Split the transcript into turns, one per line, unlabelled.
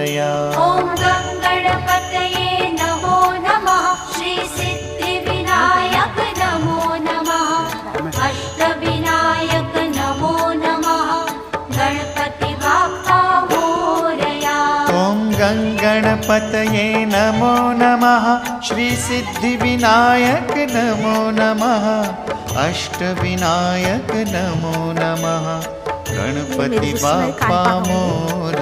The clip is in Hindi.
मोरया।
ॐ गणपतये नमो नमः। श्री सिद्धिविनायक नमो नमः। अष्टविनायक नमो नमः। गणपति बाप्पा मोरया।
ॐ गणपतये नमो नमः। श्री सिद्धिविनायक नमो नमः। अष्टविनायक नमो नमः। गणपति बाप्पा मोरया।